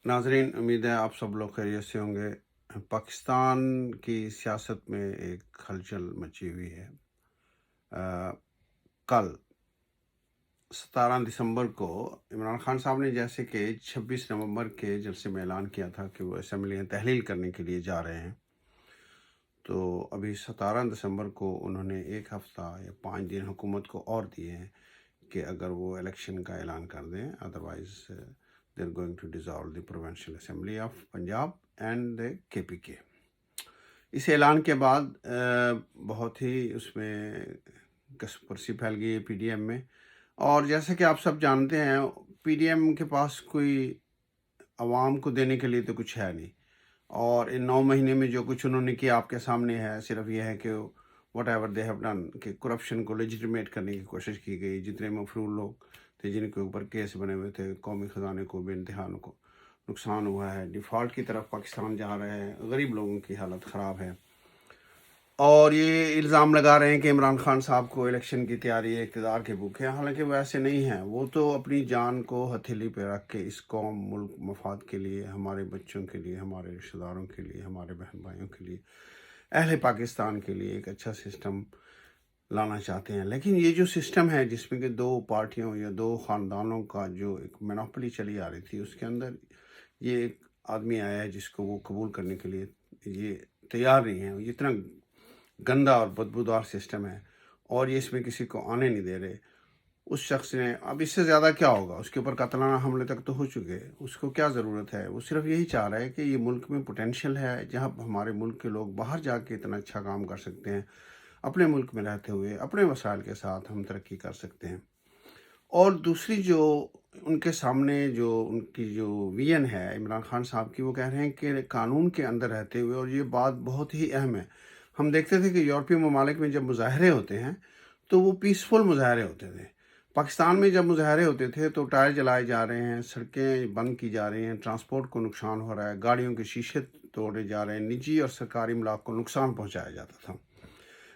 नाजरीन, उम्मीद है आप सब लोग खैरियत से होंगे। पाकिस्तान की सियासत में एक हलचल मची हुई है। कल 17 दिसंबर को इमरान खान साहब ने जैसे कि 26 नवंबर के जलसे में ऐलान किया था कि वो असम्बलियाँ तहलील करने के लिए जा रहे हैं, तो अभी 17 दिसंबर को उन्होंने एक हफ़्ता या 5 दिन हुकूमत को और दिए हैं कि अगर वो इलेक्शन का ऐलान कर दें, otherwise they are going to dissolve the provincial assembly of Punjab and the KPK। इस ऐलान के बाद बहुत ही उसमें कसपरसी फैल गई है PDM में। और जैसे कि आप सब जानते हैं, PDM के पास कोई आवाम को देने के लिए तो कुछ है नहीं, और इन 9 महीने में जो कुछ उन्होंने किया आपके सामने है। सिर्फ ये है कि what ever they have done कि करप्शन को लेजिटिमेट करने की कोशिश की गई। जितने मफरूल लोग थे जिनके ऊपर केस बने हुए थे, कौमी ख़जाने को बेइंतहा को नुकसान हुआ है, डिफ़ॉल्ट की तरफ पाकिस्तान जा रहा है, गरीब लोगों की हालत ख़राब है। और ये इल्ज़ाम लगा रहे हैं कि इमरान खान साहब को इलेक्शन की तैयारी है, इक़्तिदार के भूखे हैं। हालांकि वो ऐसे नहीं हैं। वो तो अपनी जान को हथेली पे रख के इस कौम, मुल्क, मफाद के लिए, हमारे बच्चों के लिए, हमारे रिश्तेदारों के लिए, हमारे बहन भाइयों के लिए, अहले पाकिस्तान के लिए एक अच्छा सिस्टम लाना चाहते हैं। लेकिन ये जो सिस्टम है जिसमें कि 2 पार्टियों या 2 ख़ानदानों का जो एक मोनोपोली चली आ रही थी, उसके अंदर ये एक आदमी आया है जिसको वो कबूल करने के लिए ये तैयार नहीं है। ये इतना गंदा और बदबूदार सिस्टम है और ये इसमें किसी को आने नहीं दे रहे। उस शख्स ने, अब इससे ज़्यादा क्या होगा, उसके ऊपर कातलाना हमले तक तो हो चुके हैं, उसको क्या ज़रूरत है। वो सिर्फ यही चाह रहा है कि ये मुल्क में पोटेंशियल है, जहाँ हमारे मुल्क के लोग बाहर जाके इतना अच्छा काम कर सकते हैं, अपने मुल्क में रहते हुए अपने वसाइल के साथ हम तरक्की कर सकते हैं। और दूसरी जो उनके सामने जो उनकी जो विजन है इमरान खान साहब की, वो कह रहे हैं कि कानून के अंदर रहते हुए, और ये बात बहुत ही अहम है। हम देखते थे कि यूरोपीय ममालिक में जब मुजाहरे होते हैं तो वो पीसफुल मुजाहरे होते थे। पाकिस्तान में जब मुजाहरे होते थे तो टायर जलाए जा रहे हैं, सड़कें बंद की जा रही हैं, ट्रांसपोर्ट को नुकसान हो रहा है, गाड़ियों के शीशे तोड़े जा रहे हैं, निजी और सरकारी इमलाक को नुकसान पहुंचाया जाता था।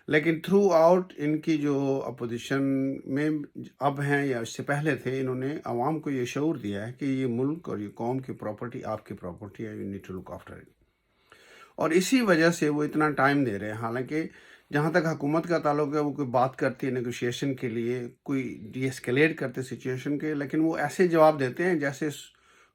लेकिन थ्रू आउट इनकी जो अपोजिशन में अब हैं या इससे पहले थे, इन्होंने आवाम को ये शऊर दिया है कि ये मुल्क और ये कौम की प्रॉपर्टी आपकी प्रॉपर्टी है, you need to look after it. और इसी वजह से वो इतना टाइम दे रहे हैं। हालांकि जहाँ तक हुकूमत का ताल्लुक है, वो कोई बात करती है नेगोशिएशन के लिए, कोई डीएस्केलेट करते सिचुएशन के, लेकिन वो ऐसे जवाब देते हैं जैसे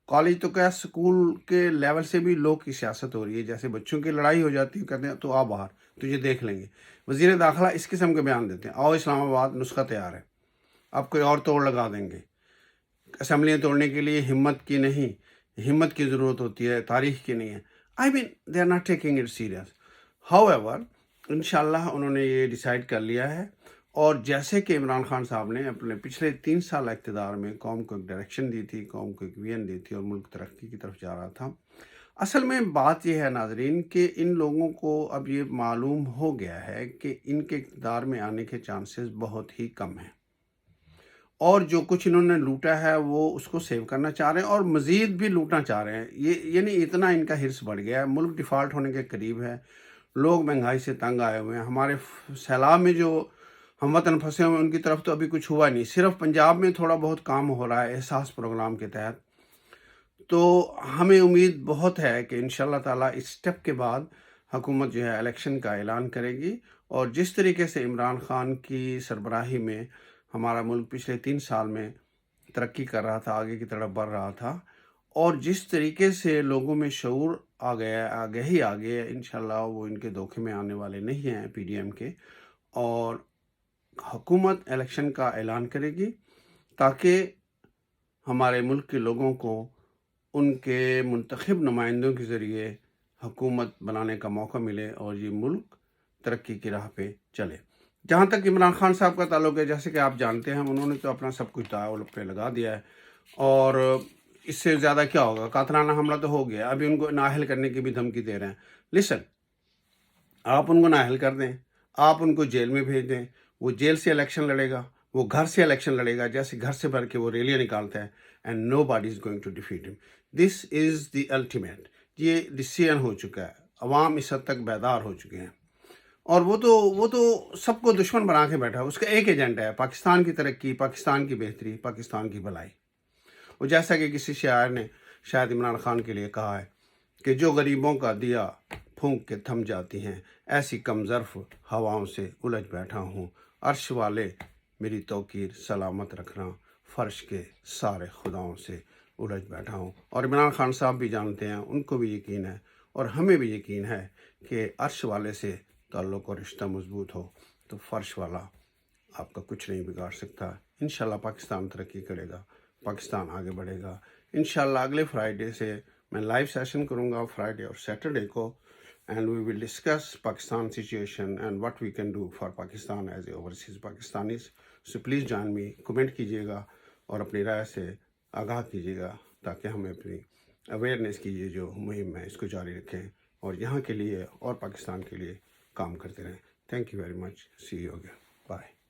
कॉलेज तो क्या, स्कूल के लेवल से भी लोग की सियासत हो रही है। जैसे बच्चों की लड़ाई हो जाती है, कहते हैं तो आ बाहर, तुझे देख लेंगे। वज़ीर दाखिला इस किस्म के बयान देते हैं, आओ इस्लामाबाद, नुस्खा तैयार है, अब कोई और तोड़ लगा देंगे। असम्बलियाँ तोड़ने के लिए हिम्मत की नहीं, हिम्मत की ज़रूरत होती है, तारीख की नहीं है। I mean they are not taking it serious. However इंशाल्लाह उन्होंने ये डिसाइड कर लिया है। और जैसे कि इमरान खान साहब ने अपने पिछले 3 साल इक़्तिदार में कौम को एक डायरेक्शन दी थी, कौम को एक विजन दी थी और मुल्क तरक्की की तरफ जा रहा था। असल में बात यह है नाजरीन कि इन लोगों को अब ये मालूम हो गया है कि इनके इक़्तिदार में आने के चांसेस बहुत ही कम हैं, और जो कुछ इन्होंने लूटा है वो उसको सेव करना चाह रहे हैं और मज़ीद भी लूटना चाह रहे हैं। ये यानी इतना इनका हिर्स बढ़ गया है। मुल्क डिफ़ॉल्ट होने के करीब है, लोग महंगाई से तंग आए हुए हैं। हमारे सैलाब में जो हमवतन फंसे हुए हैं उनकी तरफ तो अभी कुछ हुआ नहीं, सिर्फ पंजाब में थोड़ा बहुत काम हो रहा है एहसास प्रोग्राम के तहत। तो हमें उम्मीद बहुत है कि इंशाल्लाह ताला इस स्टेप के बाद हुकूमत जो है इलेक्शन का ऐलान करेगी। और जिस तरीके से इमरान खान की सरबराही में हमारा मुल्क पिछले 3 साल में तरक्की कर रहा था, आगे की तरफ बढ़ रहा था, और जिस तरीके से लोगों में शऊर आ गया, आगे ही आगे, इंशाल्लाह वो इनके धोखे में आने वाले नहीं हैं PDM के। और हुकूमत इलेक्शन का ऐलान करेगी ताकि हमारे मुल्क के लोगों को उनके मुंतखब नुमाइंदों के ज़रिए हुकूमत बनाने का मौका मिले और ये मुल्क तरक्की की राह पे चले। जहाँ तक इमरान खान साहब का ताल्लुक है, जैसे कि आप जानते हैं, उन्होंने तो अपना सब कुछ दाव पे लगा दिया है, और इससे ज़्यादा क्या होगा। कातलाना हमला तो हो गया, अभी उनको नाअहल करने की भी धमकी दे रहे हैं। लिसन, आप उनको नाअहल कर दें, आप उनको जेल में भेज दें, वो जेल से इलेक्शन लड़ेगा, वो घर से इलेक्शन लड़ेगा, जैसे घर से भर के वो रैलियाँ निकालता है, and nobody is going to defeat him. This is the ultimate. ये डिसीजन हो चुका है, अवाम इस हद तक बेदार हो चुके हैं। और वो तो सबको दुश्मन बना के बैठा है। उसका एक एजेंडा है, पाकिस्तान की तरक्की, पाकिस्तान की बेहतरी, पाकिस्तान की भलाई। वो जैसा कि किसी शायर ने شاید عمران خان کے لیے کہا ہے کہ جو غریبوں کا دیا پھونک کے تھم جاتی ہیں، ایسی کم ظرف ہواؤں سے الجھ بیٹھا ہوں، عرش والے میری توقیر سلامت رکھنا، فرش کے سارے خداؤں سے الجھ بیٹھا ہوں۔ اور عمران خان صاحب بھی جانتے ہیں، ان کو بھی یقین ہے اور ہمیں بھی یقین ہے کہ عرش والے سے تعلق اور رشتہ مضبوط ہو تو فرش والا آپ کا کچھ نہیں بگاڑ سکتا۔ انشاءاللہ پاکستان ترقی کرے گا، پاکستان آگے بڑھے گا۔ انشاءاللہ اگلے فرائیڈے سے میں لائیو سیشن کروں گا، فرائیڈے اور سیٹرڈے کو، and we will discuss Pakistan situation and what we can do for Pakistan as a overseas Pakistanis. So please join me، comment کیجیے گا اور اپنی رائے سے آگاہ کیجیے گا تاکہ ہمیں اپنی اویئرنیس کی یہ جو مہم ہے اس کو جاری رکھیں اور یہاں کے لیے اور پاکستان کے لیے کام کرتے رہیں۔ Thank you very much, see you again, bye.